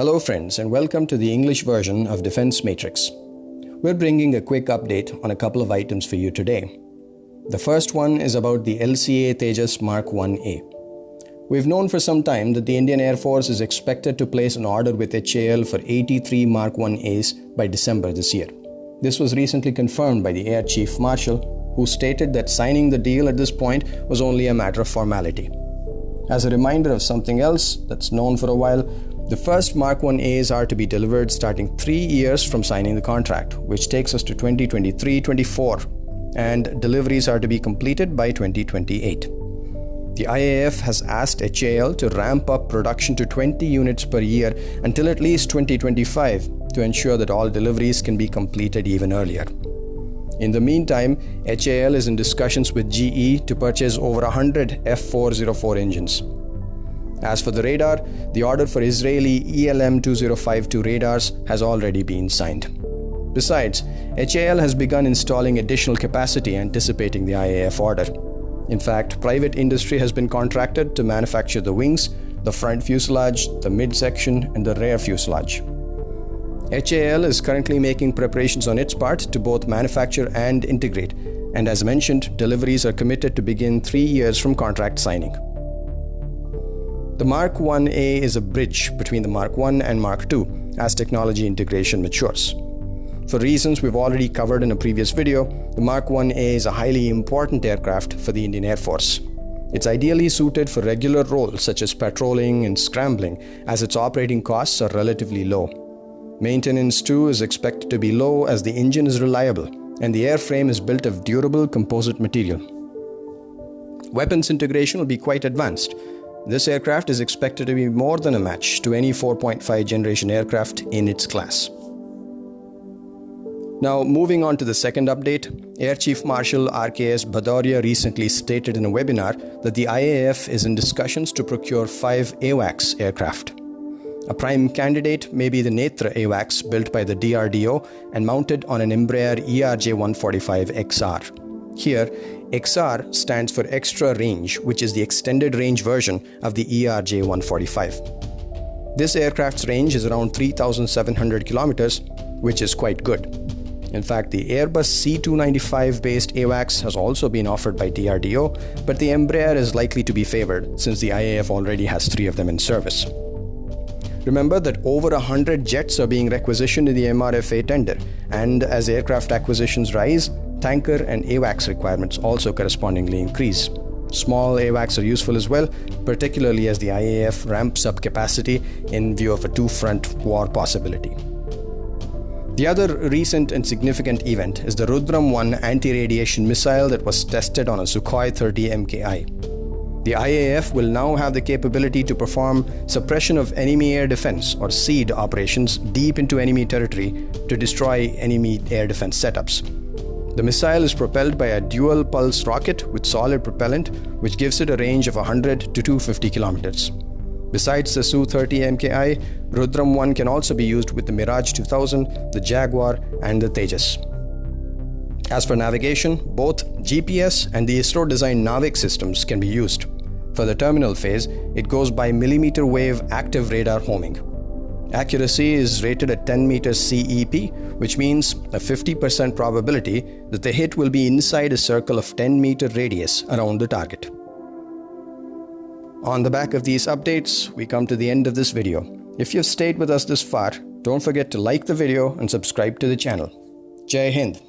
Hello friends, and welcome to the English version of Defense Matrix. We're bringing a quick update on a couple of items for you today. The first one is about the LCA Tejas Mark 1A. We've known for some time that the Indian Air Force is expected to place an order with HAL for 83 Mark 1As by December this year. This was recently confirmed by the Air Chief Marshal, who stated that signing the deal at this point was only a matter of formality. As a reminder of something else that's known for a while, the first Mark 1As are to be delivered starting 3 years from signing the contract, which takes us to 2023-24, and deliveries are to be completed by 2028. The IAF has asked HAL to ramp up production to 20 units per year until at least 2025 to ensure that all deliveries can be completed even earlier. In the meantime, HAL is in discussions with GE to purchase over 100 F404 engines. As for the radar, the order for Israeli ELM-2052 radars has already been signed. Besides, HAL has begun installing additional capacity anticipating the IAF order. In fact, private industry has been contracted to manufacture the wings, the front fuselage, the midsection, and the rear fuselage. HAL is currently making preparations on its part to both manufacture and integrate, and as mentioned, deliveries are committed to begin 3 years from contract signing. The Mark 1A is a bridge between the Mark 1 and Mark 2 as technology integration matures. For reasons we've already covered in a previous video, the Mark 1A is a highly important aircraft for the Indian Air Force. It's ideally suited for regular roles such as patrolling and scrambling, as its operating costs are relatively low. Maintenance too is expected to be low as the engine is reliable and the airframe is built of durable composite material. Weapons integration will be quite advanced. This aircraft is expected to be more than a match to any 4.5 generation aircraft in its class. Now, moving on to the second update, Air Chief Marshal RKS Bhadauria recently stated in a webinar that the IAF is in discussions to procure 5 AWACS aircraft. A prime candidate may be the Netra AWACS built by the DRDO and mounted on an Embraer ERJ-145XR. Here, XR stands for Extra Range, which is the extended range version of the ERJ-145. This aircraft's range is around 3,700 kilometers, which is quite good. In fact, the Airbus C295-based AWACS has also been offered by DRDO, but the Embraer is likely to be favored since the IAF already has 3 of them in service. Remember that over 100 jets are being requisitioned in the MRFA tender, and as aircraft acquisitions rise, tanker and AWACS requirements also correspondingly increase. Small AWACS are useful as well, particularly as the IAF ramps up capacity in view of a 2-front war possibility. The other recent and significant event is the Rudram 1 anti-radiation missile that was tested on a Sukhoi 30 MKI. The IAF will now have the capability to perform suppression of enemy air defense or SEAD operations deep into enemy territory to destroy enemy air defense setups. The missile is propelled by a dual-pulse rocket with solid propellant, which gives it a range of 100 to 250 kilometers. Besides the Su-30 MKI, Rudram 1 can also be used with the Mirage 2000, the Jaguar, and the Tejas. As for navigation, both GPS and the ISRO-designed NAVIC systems can be used. For the terminal phase, it goes by millimeter wave active radar homing. Accuracy is rated at 10 meters CEP, which means a 50% probability that the hit will be inside a circle of 10-meter radius around the target. On the back of these updates, we come to the end of this video. If you've stayed with us this far, don't forget to like the video and subscribe to the channel. Jai Hind!